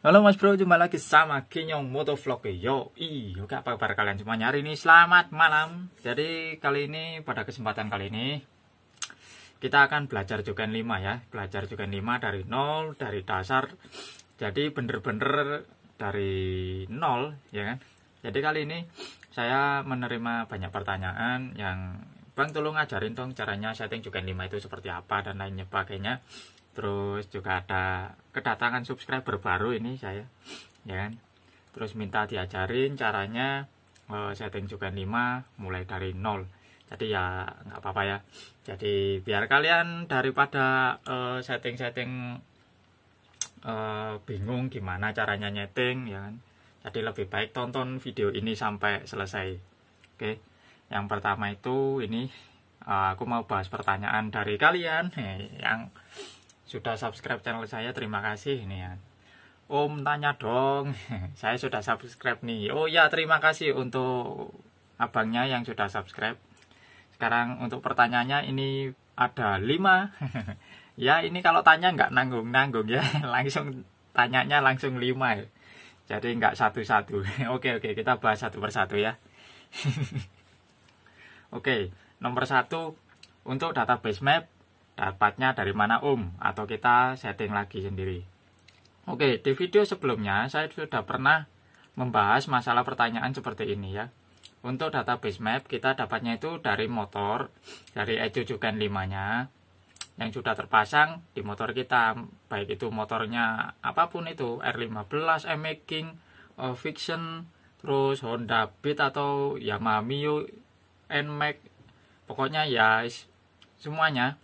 Halo Mas Bro, jumpa lagi sama Kinyong Motovlog. Oke, apa kabar kalian semuanya hari ini? Selamat malam. Jadi kali ini, pada kesempatan kali ini kita akan belajar Jogen 5 ya. Belajar Jogen 5 dari nol, dari dasar. Jadi bener-bener dari nol ya kan. Jadi kali ini saya menerima banyak pertanyaan yang Bang tolong ngajarin dong caranya setting Jogen 5 itu seperti apa dan lainnya sebagainya. Terus juga ada kedatangan subscriber baru ini saya ya kan. Terus minta diajarin caranya setting Jogen 5 mulai dari nol. Jadi ya nggak apa-apa ya. Jadi biar kalian daripada setting-setting bingung gimana caranya nyeting ya kan. Jadi lebih baik tonton video ini sampai selesai. Oke. Yang pertama itu ini aku mau bahas pertanyaan dari kalian yang sudah subscribe channel saya, terima kasih ini ya. Om tanya dong, saya sudah subscribe nih. Oh ya, terima kasih untuk abangnya yang sudah subscribe. Sekarang untuk pertanyaannya ini ada 5. Ya ini kalau tanya nggak nanggung-nanggung ya, langsung tanyanya langsung 5 ya. Jadi nggak satu-satu. Oke, kita bahas satu persatu ya. Oke, nomor 1 untuk database map. Dapatnya dari mana Om? Atau kita setting lagi sendiri. Oke, di video sebelumnya saya sudah pernah membahas masalah pertanyaan seperti ini ya. Untuk database map kita dapatnya itu dari motor, dari Echo Jogen 5-nya yang sudah terpasang di motor kita. Baik itu motornya apapun itu, R15, MX King, Fiction, terus Honda Beat atau Yamaha Mio, NMAX, pokoknya ya semuanya.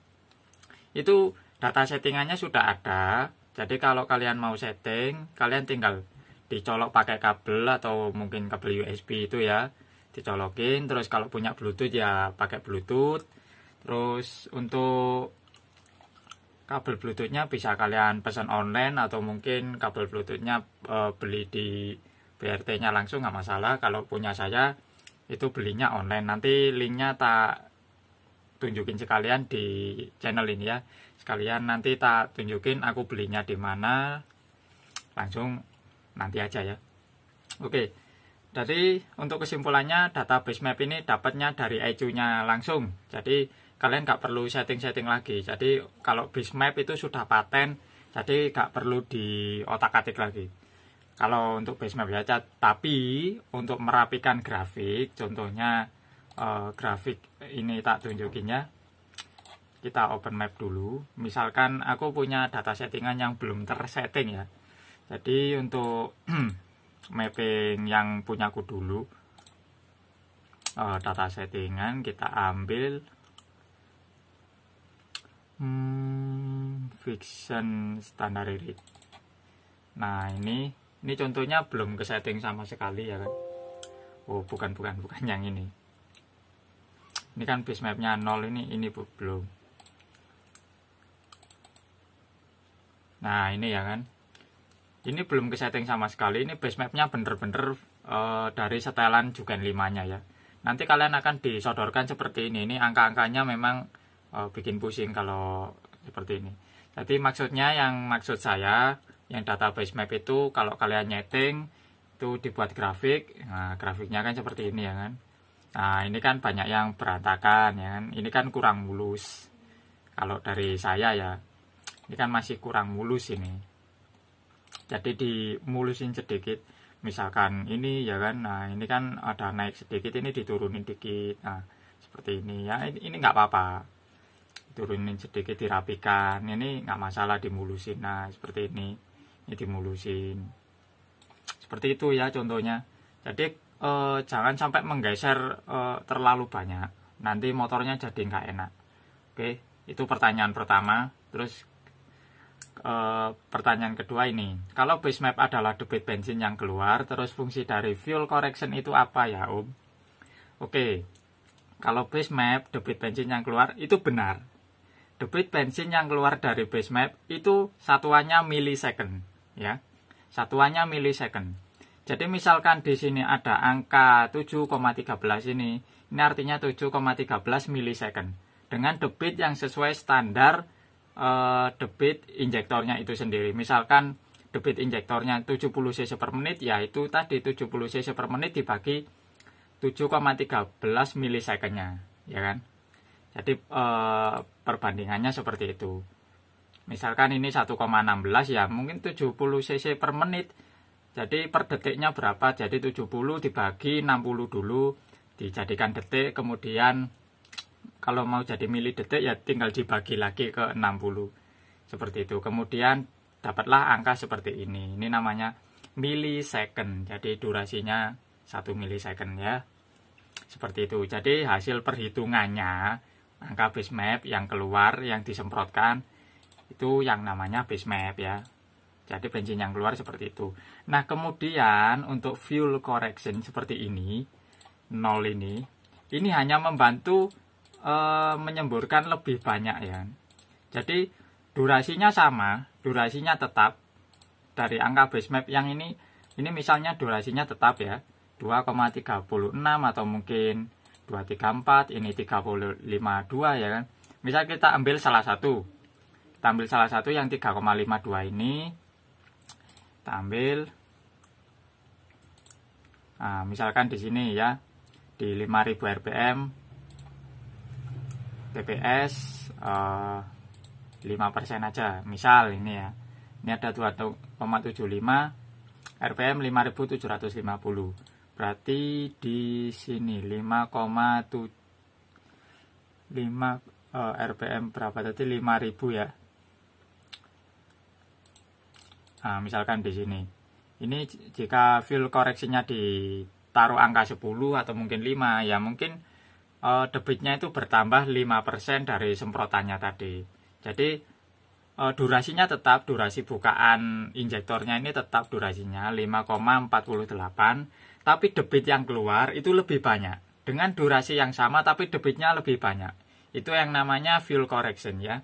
Itu data settingannya sudah ada. Jadi kalau kalian mau setting, kalian tinggal dicolok pakai kabel atau mungkin kabel USB itu ya, dicolokin. Terus kalau punya Bluetooth ya pakai Bluetooth. Terus untuk kabel Bluetoothnya bisa kalian pesan online atau mungkin kabel Bluetoothnya beli di BRT-nya langsung, nggak masalah. Kalau punya saya itu belinya online. Nanti linknya tak tunjukin sekalian di channel ini ya. Sekalian nanti tak tunjukin aku belinya di mana. Langsung nanti aja ya. Oke. Jadi untuk kesimpulannya database map ini dapatnya dari ECU-nya langsung. Jadi kalian nggak perlu setting-setting lagi. Jadi kalau base map itu sudah paten, jadi nggak perlu di otak-atik lagi. Kalau untuk base map ya, tapi untuk merapikan grafik, contohnya grafik ini tak tunjukinnya. Kita open map dulu. Misalkan aku punya data settingan yang belum tersetting ya. Jadi untuk mapping yang punyaku dulu, data settingan kita ambil Fiction standar read. Nah ini contohnya belum ke setting sama sekali ya kan. Oh bukan yang ini. Ini kan base mapnya 0, ini belum. Nah ini ya kan, ini belum ke setting sama sekali. Ini base mapnya bener-bener dari setelan Jogen 5-nya ya. Nanti kalian akan disodorkan seperti ini. Ini angka-angkanya memang bikin pusing kalau seperti ini. Jadi maksud saya yang database map itu kalau kalian nyeting itu dibuat grafik. Nah grafiknya kan seperti ini ya kan. Nah ini kan banyak yang berantakan ya kan. Ini kan kurang mulus. Kalau dari saya ya, ini kan masih kurang mulus ini. Jadi dimulusin sedikit. Misalkan ini ya kan. Nah ini kan ada naik sedikit, ini diturunin dikit. Nah seperti ini ya. Ini nggak apa-apa. Turunin sedikit, dirapikan. Ini nggak masalah dimulusin. Nah seperti ini. Ini dimulusin. Seperti itu ya contohnya. Jadi jangan sampai menggeser terlalu banyak, nanti motornya jadi nggak enak. Oke, itu pertanyaan pertama. Terus pertanyaan kedua ini, kalau base map adalah debit bensin yang keluar, terus fungsi dari fuel correction itu apa ya Om? Oke, kalau base map debit bensin yang keluar itu benar. Debit bensin yang keluar dari base map itu satuannya millisecond ya, satuannya millisecond. Jadi misalkan di sini ada angka 7,13 ini artinya 7,13 millisecond. Dengan debit yang sesuai standar debit injektornya itu sendiri. Misalkan debit injektornya 70 cc per menit, yaitu tadi 70 cc per menit dibagi 7,13 milisecondnya, ya kan. Jadi perbandingannya seperti itu. Misalkan ini 1,16 ya mungkin 70 cc per menit. Jadi per detiknya berapa? Jadi 70 dibagi 60 dulu dijadikan detik, kemudian kalau mau jadi mili detik ya tinggal dibagi lagi ke 60. Seperti itu. Kemudian dapatlah angka seperti ini. Ini namanya milisecond. Jadi durasinya 1 milisecond ya. Seperti itu. Jadi hasil perhitungannya angka base map yang keluar, yang disemprotkan itu yang namanya base map ya. Jadi bensin yang keluar seperti itu. Nah kemudian untuk fuel correction seperti ini 0 ini hanya membantu menyemburkan lebih banyak ya. Jadi durasinya sama, durasinya tetap dari angka base map yang ini misalnya durasinya tetap ya 2,36 atau mungkin 234, ini 352 ya kan. Misal kita ambil salah satu. Kita ambil salah satu yang 3,52 ini. Kita ambil nah, misalkan di sini ya di 5000 rpm TPS 5% aja. Misal ini ya. Ini ada 2,75 rpm 5750. Berarti di sini 5,5 rpm berapa tadi 5000 ya. Nah, misalkan di sini. Ini jika fuel koreksinya ditaruh angka 10 atau mungkin 5 ya mungkin debitnya itu bertambah 5% dari semprotannya tadi. Jadi durasinya tetap, durasi bukaan injektornya ini tetap durasinya 5,48, tapi debit yang keluar itu lebih banyak. Dengan durasi yang sama tapi debitnya lebih banyak. Itu yang namanya fuel correction ya.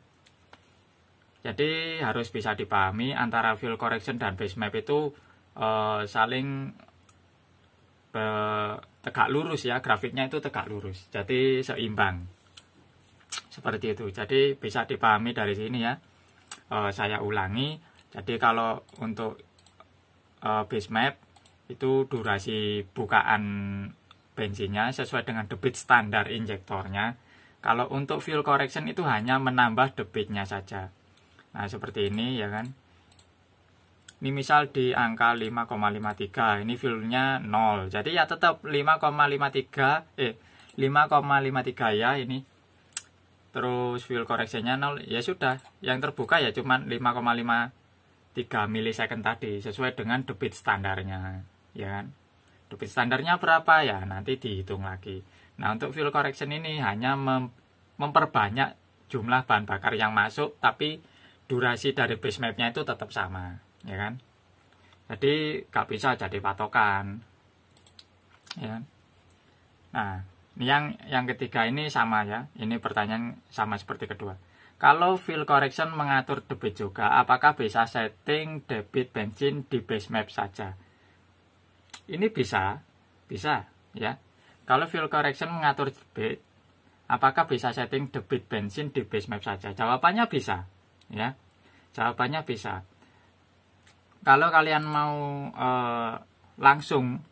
Jadi harus bisa dipahami antara fuel correction dan base map itu saling tegak lurus ya, grafiknya itu tegak lurus. Jadi seimbang. Seperti itu. Jadi bisa dipahami dari sini ya. Saya ulangi. Jadi kalau untuk base map itu durasi bukaan bensinnya sesuai dengan debit standar injektornya. Kalau untuk fuel correction itu hanya menambah debitnya saja. Nah seperti ini ya kan. Ini misal di angka 5,53, ini fuelnya 0. Jadi ya tetap 5,53 ya ini. Terus fuel correctionnya 0, ya sudah. Yang terbuka ya cuman 5,53 milisecond tadi sesuai dengan debit standarnya, ya kan. Debit standarnya berapa ya nanti dihitung lagi. Nah, untuk fuel correction ini hanya memperbanyak jumlah bahan bakar yang masuk, tapi durasi dari base mapnya itu tetap sama, ya kan. Jadi gak bisa jadi patokan, ya. Nah, ini yang ketiga ini sama ya. Ini pertanyaan sama seperti kedua. Kalau fuel correction mengatur debit juga, apakah bisa setting debit bensin di base map saja? Ini bisa ya. Kalau fuel correction mengatur debit, apakah bisa setting debit bensin di base map saja? Jawabannya bisa, ya. Jawabannya bisa. Kalau kalian mau langsung,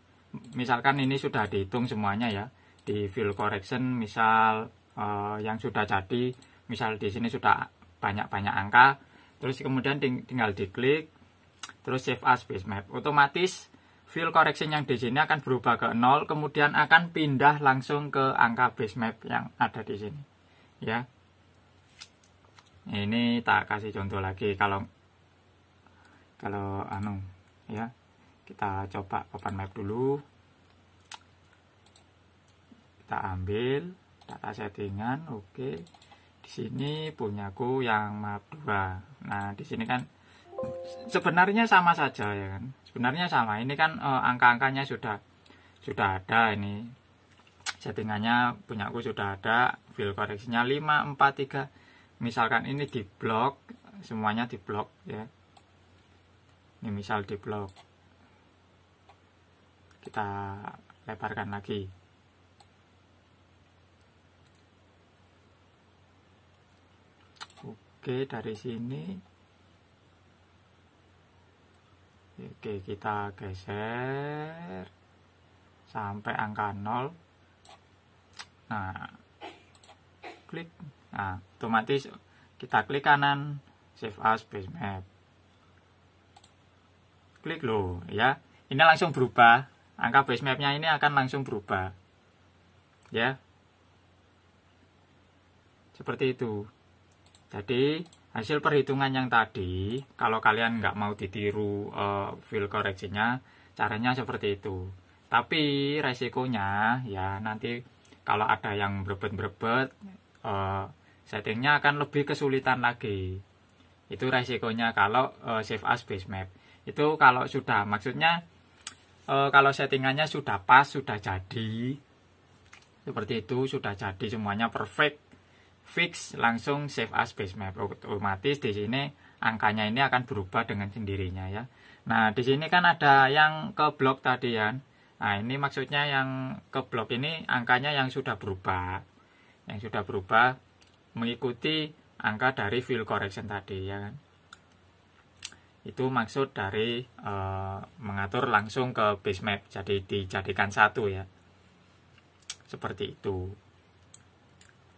misalkan ini sudah dihitung semuanya ya, di fuel correction, misal yang sudah jadi, misal di sini sudah banyak angka, terus kemudian tinggal diklik, terus save as base map, otomatis fuel correction yang di sini akan berubah ke 0, kemudian akan pindah langsung ke angka base map yang ada di sini, ya. Ini tak kasih contoh lagi. Kalau ya, kita coba open map dulu. Kita ambil data settingan, oke. Di sini punyaku yang map 2. Nah, di sini kan sebenarnya sama saja ya kan. Sebenarnya sama. Ini kan angka-angkanya sudah ada ini. Settingannya punyaku sudah ada, fuel koreksinya 5, 4, 3. Misalkan ini di blok, semuanya di blok ya. Ini misal di blok. Kita lebarkan lagi. Oke, dari sini Oke, kita geser sampai angka 0. Nah, klik. Nah, otomatis kita klik kanan, save as base map. Klik loh ya. Ini langsung berubah. Angka base mapnya ini akan langsung berubah. Ya. Seperti itu. Jadi, hasil perhitungan yang tadi, kalau kalian nggak mau ditiru fill koreksinya, caranya seperti itu. Tapi resikonya ya nanti kalau ada yang berebet-berebet, settingnya akan lebih kesulitan lagi. Itu resikonya kalau save as base map. Itu kalau sudah, maksudnya kalau settingannya sudah pas, sudah jadi, seperti itu, sudah jadi semuanya perfect, fix, langsung save as base map. Otomatis di sini angkanya ini akan berubah dengan sendirinya ya. Nah, di sini kan ada yang ke blok tadi ya. Nah, ini maksudnya yang ke blok ini angkanya yang sudah berubah. Yang sudah berubah mengikuti angka dari fill correction tadi ya kan. Itu maksud dari mengatur langsung ke base map. Jadi dijadikan satu ya. Seperti itu.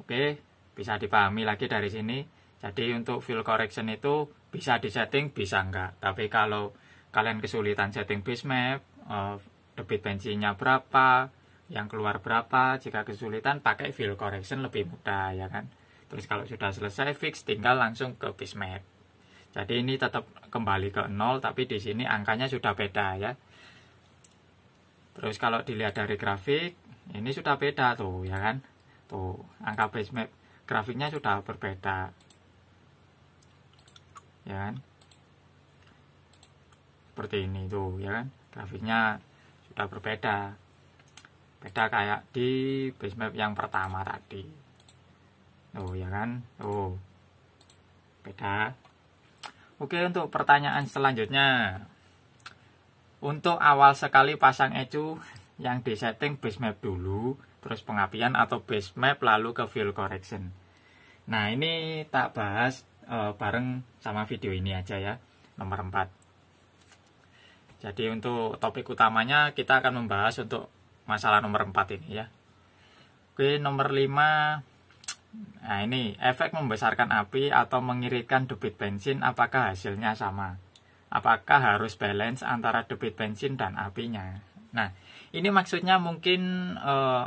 Oke. Bisa dipahami lagi dari sini. Jadi untuk fill correction itu bisa disetting, bisa enggak. Tapi kalau kalian kesulitan setting base map, debit bensinnya berapa, yang keluar berapa, jika kesulitan pakai fill correction lebih mudah ya kan. Terus kalau sudah selesai fix, tinggal langsung ke base map. Jadi ini tetap kembali ke 0, tapi di sini angkanya sudah beda ya. Terus kalau dilihat dari grafik, ini sudah beda tuh ya kan. Tuh, angka base map grafiknya sudah berbeda ya kan, seperti ini tuh ya kan, grafiknya sudah berbeda, beda kayak di base map yang pertama tadi tuh ya kan, tuh beda. Oke, untuk pertanyaan selanjutnya, untuk awal sekali pasang ECU yang disetting base map dulu, terus pengapian atau base map lalu ke fill correction. Nah, ini tak bahas bareng sama video ini aja ya, nomor 4. Jadi untuk topik utamanya kita akan membahas untuk masalah nomor 4 ini ya. Oke, nomor 5. Nah, ini efek membesarkan api atau mengiritkan debit bensin, apakah hasilnya sama? Apakah harus balance antara debit bensin dan apinya? Nah, ini maksudnya mungkin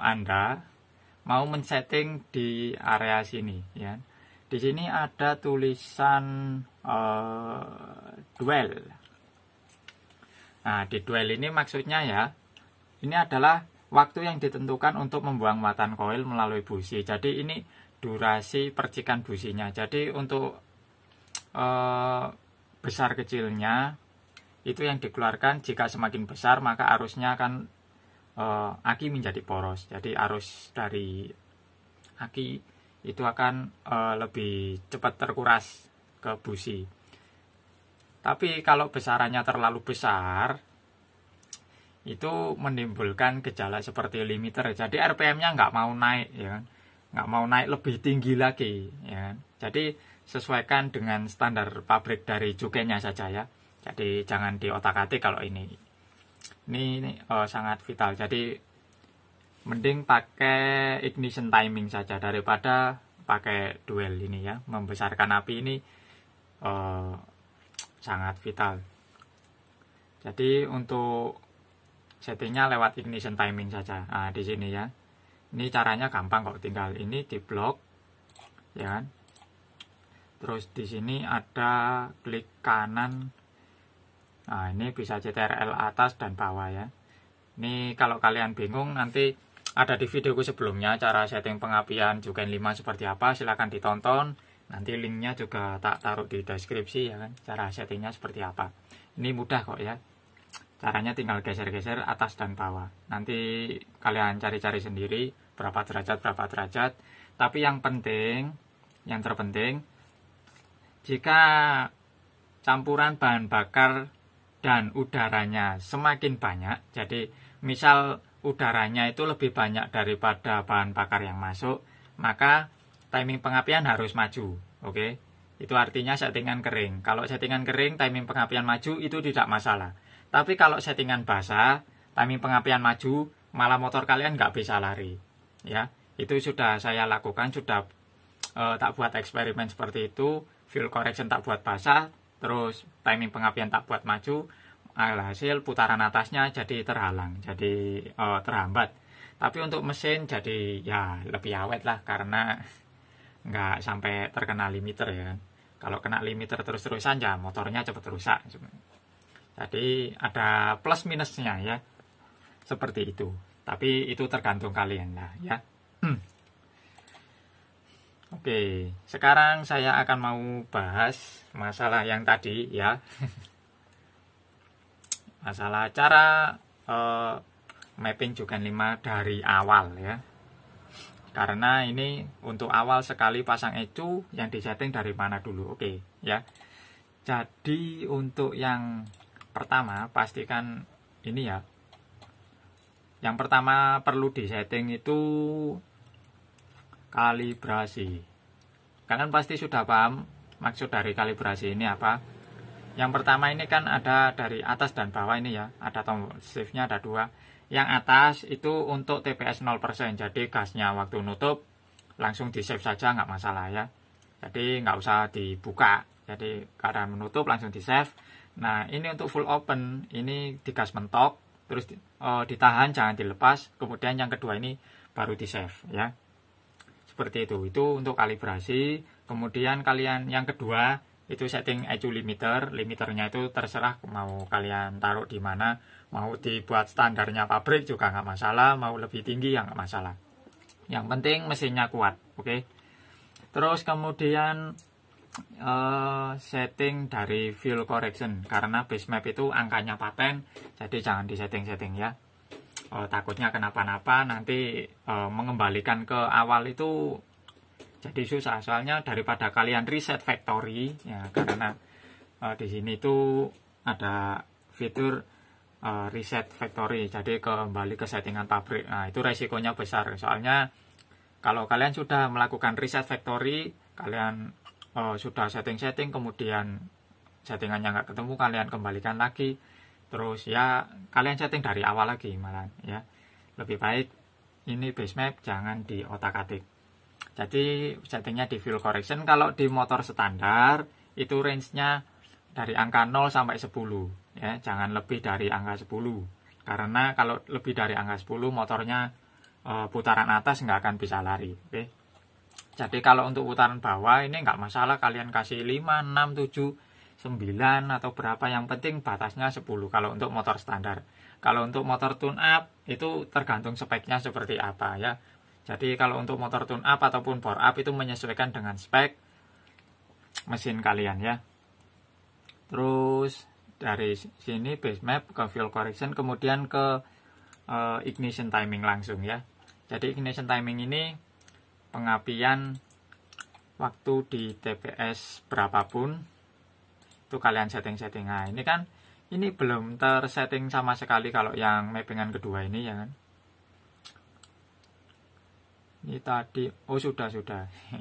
Anda mau men-setting di area sini ya. Di sini ada tulisan duel. Nah, di duel ini maksudnya ya, ini adalah waktu yang ditentukan untuk membuang muatan koil melalui busi. Jadi ini durasi percikan businya. Jadi untuk besar kecilnya itu yang dikeluarkan, jika semakin besar maka arusnya akan aki menjadi poros. Jadi arus dari aki itu akan lebih cepat terkuras ke busi. Tapi kalau besarannya terlalu besar, itu menimbulkan gejala seperti limiter. Jadi RPM-nya nggak mau naik, ya kan? Nggak mau naik lebih tinggi lagi, ya kan? Jadi sesuaikan dengan standar pabrik dari jukenya saja ya. Jadi jangan diotak-atik kalau ini. Ini sangat vital. Jadi mending pakai ignition timing saja daripada pakai duel ini ya. Membesarkan api ini sangat vital. Jadi untuk settingnya lewat ignition timing saja. Nah, di sini ya. Ini caranya gampang kok, tinggal ini di blok ya kan. Terus di sini ada klik kanan. Nah, ini bisa CTRL atas dan bawah ya. Ini kalau kalian bingung nanti ada di videoku sebelumnya cara setting pengapian Juken 5 seperti apa, silahkan ditonton. Nanti linknya juga tak taruh di deskripsi ya kan, cara settingnya seperti apa. Ini mudah kok ya. Caranya tinggal geser-geser atas dan bawah. Nanti kalian cari-cari sendiri berapa derajat. Tapi yang penting, yang terpenting, jika campuran bahan bakar dan udaranya semakin banyak, jadi misal udaranya itu lebih banyak daripada bahan bakar yang masuk, maka timing pengapian harus maju. Oke, itu artinya settingan kering. Kalau settingan kering, timing pengapian maju itu tidak masalah. Tapi kalau settingan basah, timing pengapian maju, malah motor kalian nggak bisa lari. Ya, itu sudah saya lakukan, sudah tak buat eksperimen seperti itu, fuel correction tak buat basah, terus timing pengapian tak buat maju, alhasil putaran atasnya jadi terhalang, jadi terhambat. Tapi untuk mesin jadi ya lebih awet lah, karena nggak sampai terkena limiter ya. Kalau kena limiter terus-terusan ya motornya cepat rusak. Jadi ada plus minusnya ya, seperti itu. Tapi itu tergantung kalian lah ya. Oke, sekarang saya akan mau bahas masalah yang tadi ya. Masalah cara mapping Juken 5 dari awal ya. Karena ini untuk awal sekali pasang ECU, yang disetting dari mana dulu. Oke ya. Jadi untuk yang pertama pastikan ini ya. Yang pertama perlu disetting itu kalibrasi. Kalian pasti sudah paham maksud dari kalibrasi ini apa. Yang pertama ini kan ada dari atas dan bawah ini ya. Ada tombol shift-nya ada dua. Yang atas itu untuk TPS 0%, jadi gasnya waktu nutup langsung di save saja, nggak masalah ya. Jadi nggak usah dibuka, jadi keadaan menutup langsung di save. Nah ini untuk full open, ini digas mentok, terus ditahan jangan dilepas. Kemudian yang kedua ini baru di save ya. Seperti itu untuk kalibrasi. Kemudian kalian yang kedua itu setting ECU limiter. Limiternya itu terserah mau kalian taruh di mana. Mau dibuat standarnya pabrik juga nggak masalah, mau lebih tinggi ya nggak masalah. Yang penting mesinnya kuat, oke. Terus kemudian setting dari fuel correction, karena base map itu angkanya paten, jadi jangan disetting-setting ya. Takutnya kenapa-napa nanti mengembalikan ke awal itu jadi susah. Soalnya daripada kalian reset factory ya, karena di sini tuh ada fitur reset factory, jadi kembali ke settingan pabrik. Nah itu resikonya besar, soalnya kalau kalian sudah melakukan reset factory, kalian sudah setting-setting, kemudian settingannya nggak ketemu, kalian kembalikan lagi, terus ya kalian setting dari awal lagi malah ya. Lebih baik ini base map jangan di otak-atik. Jadi settingnya di fuel correction. Kalau di motor standar itu range-nya dari angka 0 sampai 10 ya, jangan lebih dari angka 10, karena kalau lebih dari angka 10 motornya putaran atas nggak akan bisa lari. Oke. Jadi kalau untuk putaran bawah ini nggak masalah, kalian kasih 5, 6, 7, 9 atau berapa, yang penting batasnya 10 kalau untuk motor standar. Kalau untuk motor tune up itu tergantung speknya seperti apa ya. Jadi kalau untuk motor tune up ataupun bore up itu menyesuaikan dengan spek mesin kalian ya. Terus dari sini base map ke fuel correction, kemudian ke ignition timing langsung ya. Jadi ignition timing ini pengapian waktu di TPS berapapun itu kalian setting-setting. Nah ini kan ini belum tersetting sama sekali kalau yang mappingan kedua ini ya kan. Ini tadi sudah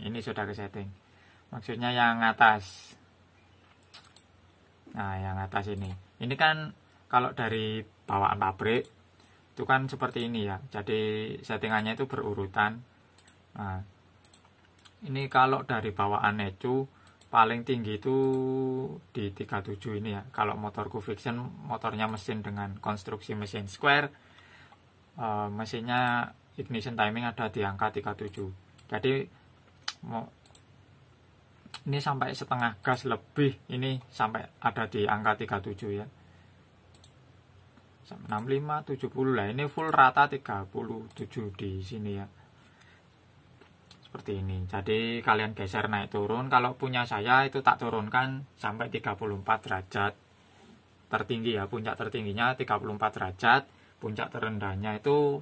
ini sudah ke setting, maksudnya yang atas. Nah yang atas ini kan kalau dari bawaan pabrik itu kan seperti ini ya, jadi settingannya itu berurutan. Nah ini kalau dari bawaan ECU paling tinggi itu di 37 ini ya. Kalau motorku Fiction, motornya mesin dengan konstruksi mesin square, mesinnya ignition timing ada di angka 37. Jadi ini sampai setengah gas lebih, ini sampai ada di angka 37 ya. 65, 70 lah, ini full rata 37 di sini ya. Seperti ini. Jadi kalian geser naik turun. Kalau punya saya itu tak turunkan sampai 34 derajat tertinggi ya. Puncak tertingginya 34 derajat, puncak terendahnya itu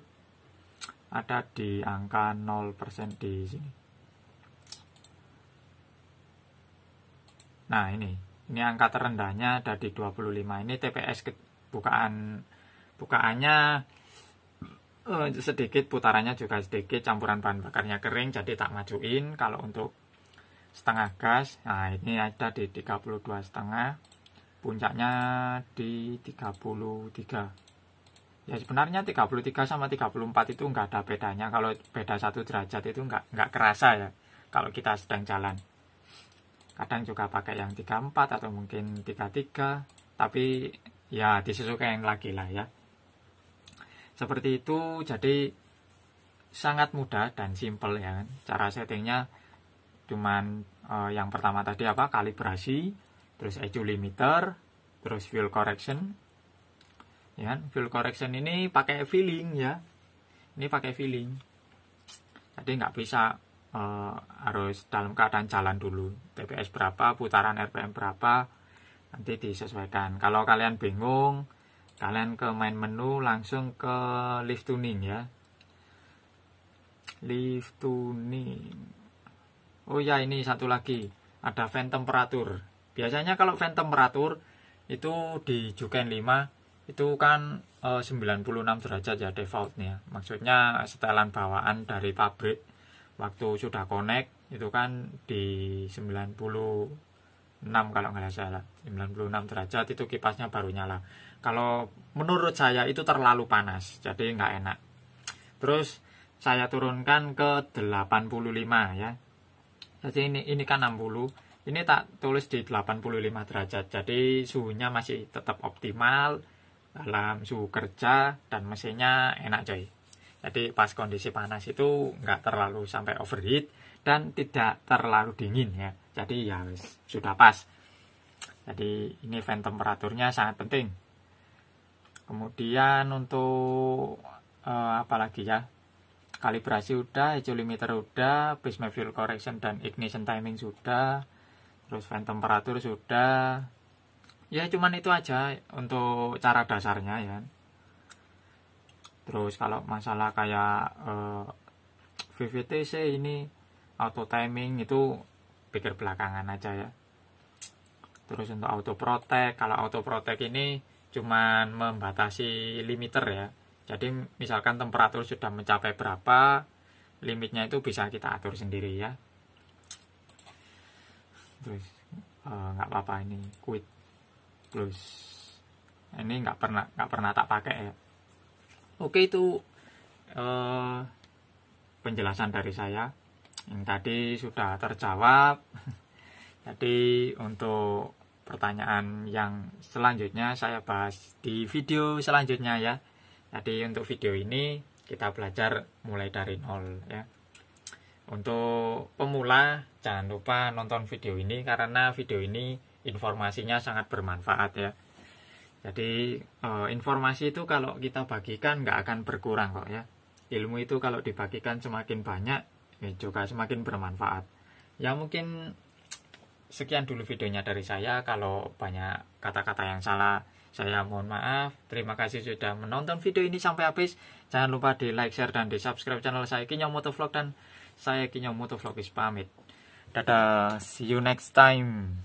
ada di angka 0% di sini. Nah ini angka terendahnya ada di 25. Ini TPS bukaannya sedikit, putarannya juga sedikit, campuran bahan bakarnya kering, jadi tak majuin. Kalau untuk setengah gas, nah ini ada di 32,5. puncaknya di 33. Ya sebenarnya 33 sama 34 itu nggak ada bedanya. Kalau beda 1 derajat itu nggak kerasa ya kalau kita sedang jalan. Kadang juga pakai yang 34 atau mungkin 33, tapi ya disesuaikan lagi lah ya. Seperti itu, jadi sangat mudah dan simple ya. Cara settingnya cuman yang pertama tadi apa? Kalibrasi, terus ECU limiter, terus fuel correction. Ya, fuel correction ini pakai feeling ya. Ini pakai feeling. Jadi nggak bisa harus dalam keadaan jalan dulu. TPS berapa, putaran RPM berapa, nanti disesuaikan. Kalau kalian bingung, kalian ke main menu langsung ke lift tuning ya. Lift tuning. Oh ya, ini satu lagi, ada fan temperatur. Biasanya kalau fan temperatur itu di Juken 5 itu kan 96 derajat ya defaultnya. Maksudnya setelan bawaan dari pabrik. Waktu sudah connect itu kan di 96 kalau nggak salah, 96 derajat itu kipasnya baru nyala. Kalau menurut saya itu terlalu panas, jadi nggak enak. Terus saya turunkan ke 85 ya. Jadi ini kan 60, ini tak tulis di 85 derajat. Jadi suhunya masih tetap optimal dalam suhu kerja dan mesinnya enak coy. Jadi pas kondisi panas itu nggak terlalu sampai overheat dan tidak terlalu dingin ya. Jadi ya sudah pas. Jadi ini fan temperaturnya sangat penting. Kemudian untuk apa lagi ya? Kalibrasi udah, ECU limiter udah, base map fuel correction dan ignition timing sudah. Terus fan temperatur sudah. Ya cuman itu aja untuk cara dasarnya ya. Terus kalau masalah kayak VVTC ini auto timing itu pikir belakangan aja ya. Terus untuk auto protect, kalau auto protect ini cuman membatasi limiter ya. Jadi misalkan temperatur sudah mencapai berapa, limitnya itu bisa kita atur sendiri ya. Terus nggak apa-apa ini quit. Terus ini nggak pernah tak pakai ya. Oke, itu penjelasan dari saya yang tadi sudah terjawab. Jadi untuk pertanyaan yang selanjutnya saya bahas di video selanjutnya ya. Jadi untuk video ini kita belajar mulai dari nol ya. Untuk pemula jangan lupa nonton video ini karena video ini informasinya sangat bermanfaat ya. Jadi informasi itu kalau kita bagikan nggak akan berkurang kok ya. Ilmu itu kalau dibagikan semakin banyak ya juga semakin bermanfaat. Ya mungkin sekian dulu videonya dari saya. Kalau banyak kata-kata yang salah saya mohon maaf. Terima kasih sudah menonton video ini sampai habis. Jangan lupa di like, share, dan di subscribe channel saya Kinyo Motovlog. Dan saya Kinyo Motovlog is pamit. Dadah, see you next time.